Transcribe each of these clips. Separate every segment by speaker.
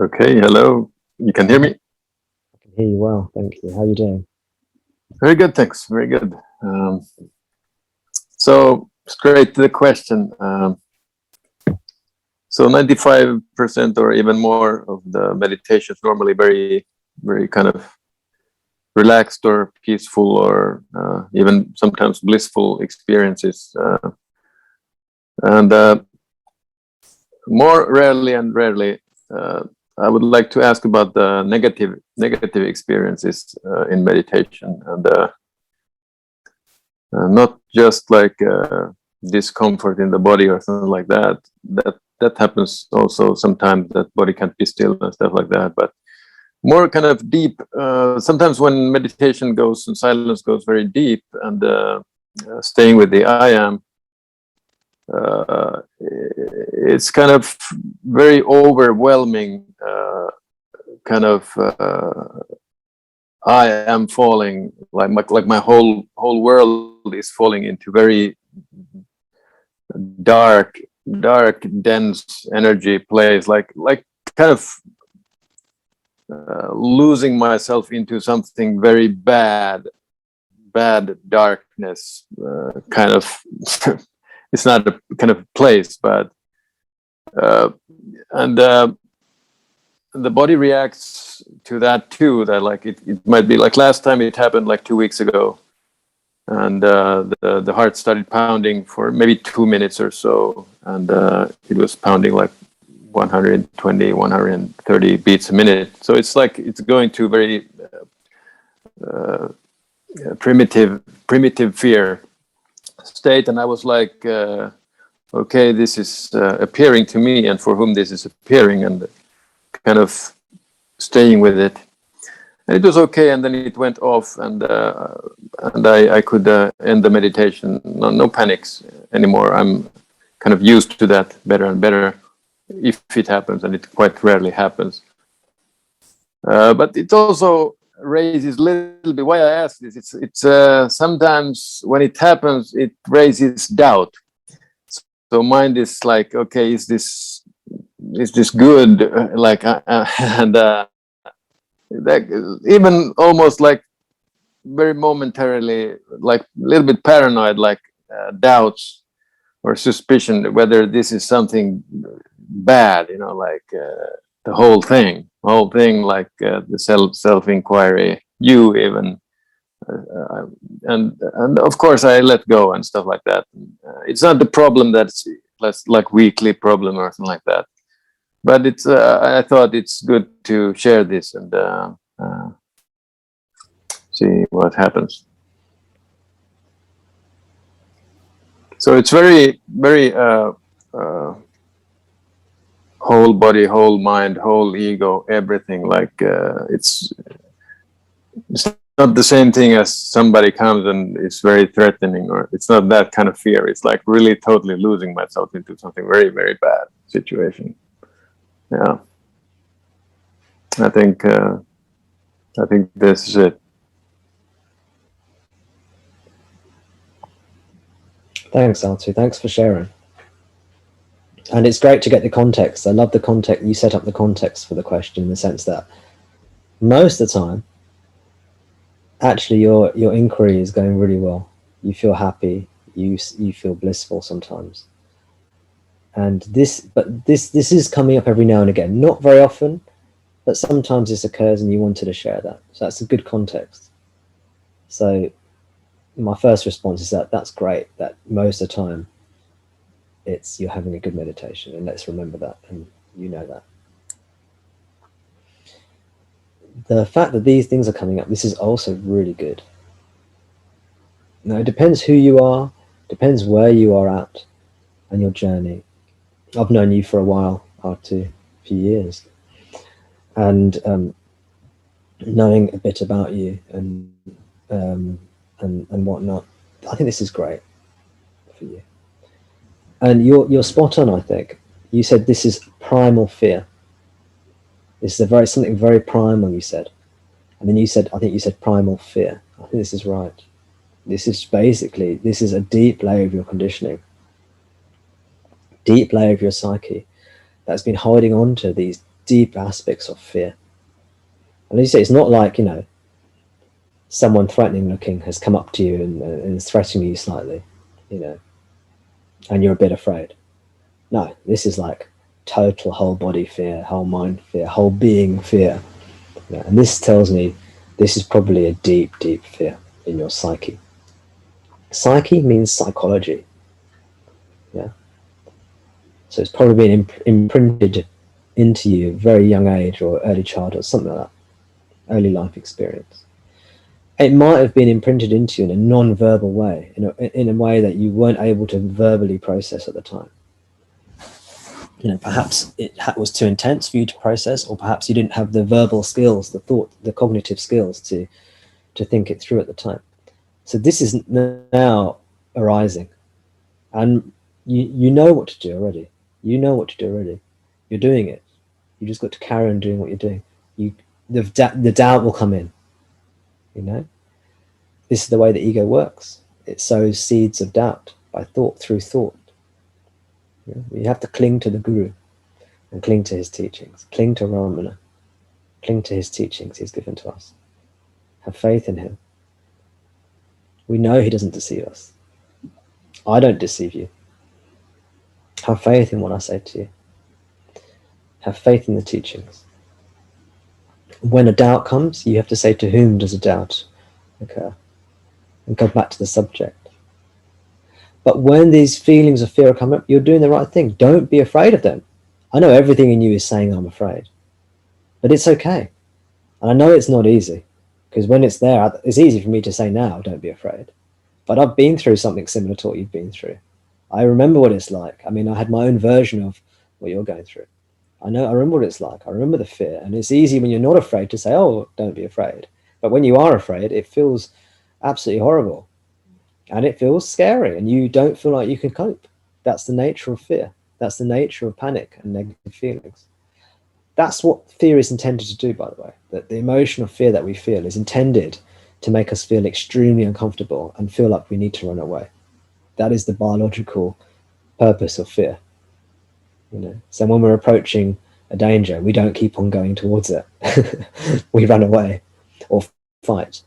Speaker 1: Okay, hello. You can hear me?
Speaker 2: I can hear you well, thank you. How are you doing?
Speaker 1: Very good, thanks. Very good. So straight to the question. So 95% or even more of the meditation is normally very kind of relaxed or peaceful or even sometimes blissful experiences. And more rarely and rarely, I would like to ask about the negative experiences in meditation, and not just like discomfort in the body or something like that. That happens also sometimes, that body can't be still and stuff like that. But more kind of deep. Sometimes when meditation goes and silence goes very deep, and staying with the I am, it's kind of very overwhelming. Kind of I am falling, like my whole world is falling into very dark, dense energy place, like kind of losing myself into something very bad darkness, kind of. It's not a kind of place, but and the body reacts to that too. That like it might be like last time it happened like 2 weeks ago, and the heart started pounding for maybe 2 minutes or so, and it was pounding like 120, 130 beats a minute. So it's like it's going to very primitive fear state, and I was like, okay, this is appearing to me, and for whom this is appearing, and kind of staying with it. And it was okay, and then it went off, and I could end the meditation. No panics anymore. I'm kind of used to that better and better, if it happens, and it quite rarely happens. But it also raises a little bit. Why I ask this? It's sometimes when it happens, it raises doubt. So mind is like, okay, is this good? And that, even almost like very momentarily, like a little bit paranoid, like doubts or suspicion whether this is something bad, like the whole thing, like the self inquiry, you even, and of course I let go and stuff like that. It's not the problem that's like weekly problem or something like that, but it's I thought it's good to share this and see what happens. So it's very whole body, whole mind, whole ego, everything. Like it's not the same thing as somebody comes and is very threatening, or it's not that kind of fear. It's like really totally losing myself into something very bad situation. Yeah, I think this is it.
Speaker 2: Thanks, Artu. Thanks for sharing. And it's great to get the context. I love the context. You set up the context for the question in the sense that most of the time, actually, your inquiry is going really well. You feel happy. You feel blissful sometimes. And this is coming up every now and again. Not very often, but sometimes this occurs, and you wanted to share that. So that's a good context. So my first response is that's great. That most of the time, you're having a good meditation, and let's remember that, and you know that. the fact that these things are coming up, this is also really good. Now, it depends who you are, depends where you are at and your journey. I've known you for a while, after a few years, and knowing a bit about you and whatnot, I think this is great for you. And you're spot on. I think you said this is primal fear. This is something very primal. You said, and then you said, I think you said primal fear. I think this is right. This is a deep layer of your conditioning, deep layer of your psyche that's been holding on to these deep aspects of fear. And as you say, it's not like, someone threatening looking has come up to you and is threatening you slightly, and you're a bit afraid. No, this is like total whole body fear, whole mind fear, whole being fear. And this tells me this is probably a deep, deep fear in your psyche. Psyche means psychology. Yeah. So it's probably been imprinted into you at a very young age or early childhood, something like that, early life experience. It might have been imprinted into you in a non-verbal way, in a way that you weren't able to verbally process at the time. Perhaps it was too intense for you to process, or perhaps you didn't have the verbal skills, the cognitive skills to think it through at the time. So this is now arising, and you know what to do already. You know what to do already. You're doing it. You just got to carry on doing what you're doing. The doubt will come in. This is the way the ego works. It sows seeds of doubt by thought through thought. You have to cling to the guru and cling to his teachings. Cling to Ramana. Cling to his teachings he's given to us. Have faith in him. We know he doesn't deceive us. I don't deceive you. Have faith in what I say to you. Have faith in the teachings. When a doubt comes, you have to say, to whom does a doubt occur? And go back to the subject. But when these feelings of fear come up, you're doing the right thing. Don't be afraid of them. I know everything in you is saying I'm afraid. But it's okay. And I know it's not easy. Because when it's there, it's easy for me to say now, don't be afraid. But I've been through something similar to what you've been through. I remember what it's like. I mean, I had my own version of what you're going through. I remember what it's like. I remember the fear. And it's easy when you're not afraid to say, oh, don't be afraid. But when you are afraid, it feels absolutely horrible. And it feels scary, and you don't feel like you can cope. That's the nature of fear. That's the nature of panic and negative feelings. That's what fear is intended to do, by the way. That the emotion of fear that we feel is intended to make us feel extremely uncomfortable and feel like we need to run away. That is the biological purpose of fear. So when we're approaching a danger, we don't keep on going towards it. We run away or fight.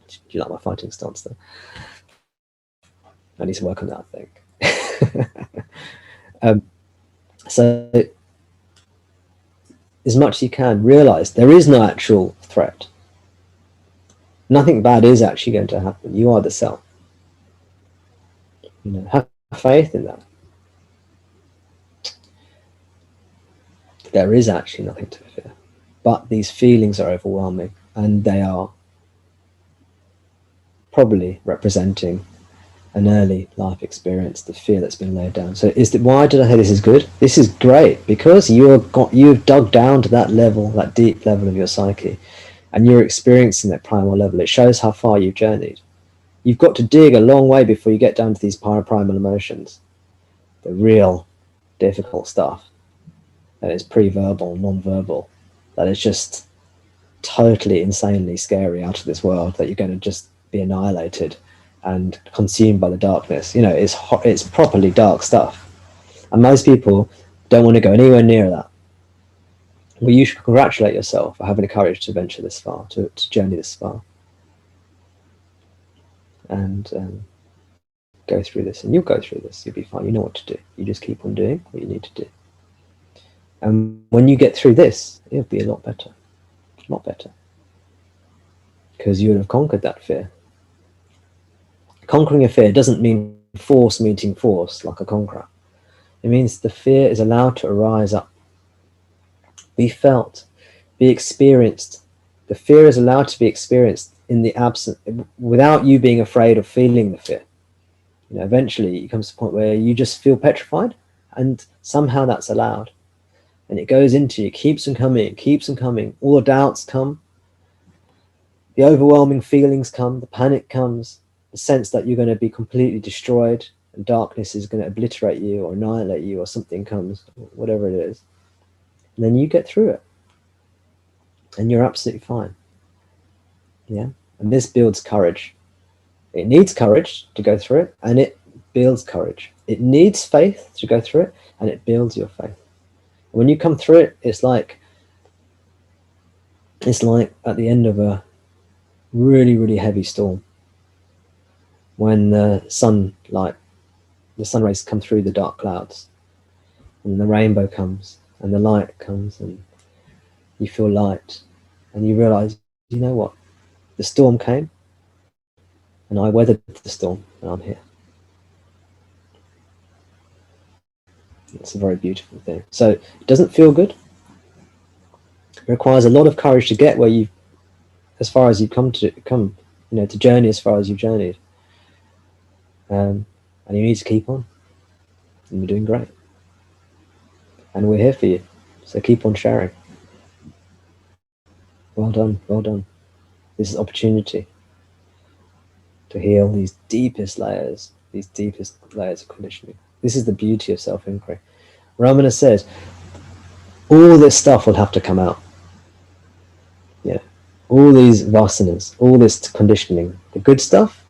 Speaker 2: Do you like my fighting stance though? I need to work on that, I think. So as much as you can, realize there is no actual threat. Nothing bad is actually going to happen. You are the self. Have faith in that. There is actually nothing to fear. But these feelings are overwhelming, and they are probably representing an early life experience, the fear that's been laid down. So why did I say this is good? This is great because you've dug down to that level, that deep level of your psyche, and you're experiencing that primal level. It shows how far you've journeyed. You've got to dig a long way before you get down to these primal emotions, the real difficult stuff that is pre-verbal, non-verbal, that is just totally insanely scary, out of this world, that you're going to just be annihilated and consumed by the darkness. It's properly dark stuff, and most people don't want to go anywhere near that. Well, you should congratulate yourself for having the courage to venture this far, to journey this far, and go through this. And you'll go through this. You'll be fine. You know what to do. You just keep on doing what you need to do. And when you get through this, it'll be a lot better. A lot better. Because you would have conquered that fear. Conquering a fear doesn't mean force meeting force like a conqueror. It means the fear is allowed to arise up, be felt, be experienced. The fear is allowed to be experienced in the absence, without you being afraid of feeling the fear. You know, eventually it comes to a point where you just feel petrified, and somehow that's allowed. And it goes into you, keeps on coming, keeps on coming. All the doubts come, the overwhelming feelings come, the panic comes, the sense that you're going to be completely destroyed and darkness is going to obliterate you or annihilate you, or something comes, whatever it is. And then you get through it. And you're absolutely fine. Yeah. And this builds courage. It needs courage to go through it, and it builds courage. It needs faith to go through it, and it builds your faith. When you come through it, it's like at the end of a really, really heavy storm, when the sun rays come through the dark clouds, and the rainbow comes, and the light comes, and you feel light, and you realize, you know what? The storm came, and I weathered the storm, and I'm here. It's a very beautiful thing. So it doesn't feel good. It requires a lot of courage to get where you, as far as you've come, you know, to journey as far as you've journeyed. And you need to keep on. And you're doing great. And we're here for you. So keep on sharing. Well done, well done. This is opportunity to heal these deepest layers of conditioning. This is the beauty of self-inquiry. Ramana says, all this stuff will have to come out. Yeah. All these vasanas, all this conditioning, the good stuff,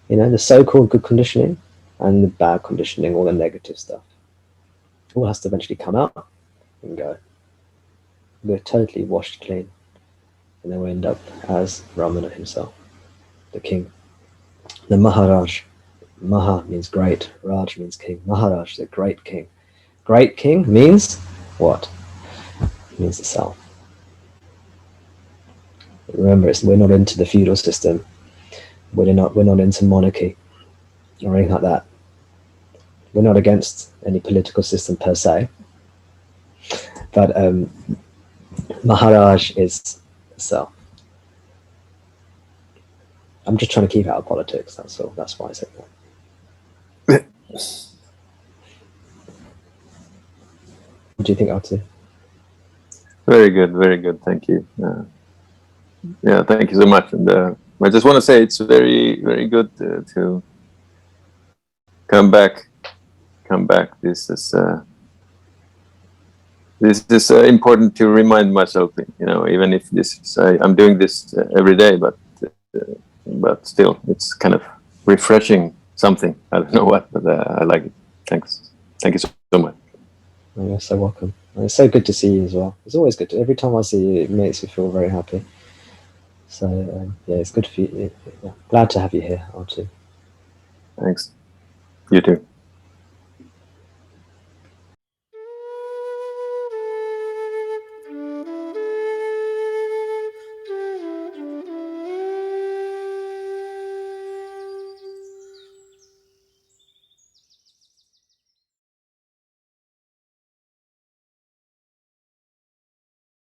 Speaker 2: you know, the so-called good conditioning, and the bad conditioning, all the negative stuff. All has to eventually come out and go. We're totally washed clean. And then we end up as Ramana himself, the king. The Maharaj. Maha means great, Raj means king. Maharaj, the great king. Great king means what? It means the self. Remember, we're not into the feudal system. We're not into monarchy or anything like that. We're not against any political system per se. But Maharaj is the self. I'm just trying to keep out of politics, that's all. That's why I said that. What do you think, Artu?
Speaker 1: Very good, very good. Thank you. Yeah, thank you so much. And I just want to say it's very, very good to come back. This is important to remind myself. You know, even if this is, I'm doing this every day, but still, it's kind of refreshing. Something, I don't know what, but I like it. Thanks. Thank you so much.
Speaker 2: Oh, you're so welcome. And it's so good to see you as well. It's always good. Every time I see you, it makes me feel very happy. So yeah, it's good for you. Yeah. Glad to have you here, Artu.
Speaker 1: Thanks. You too.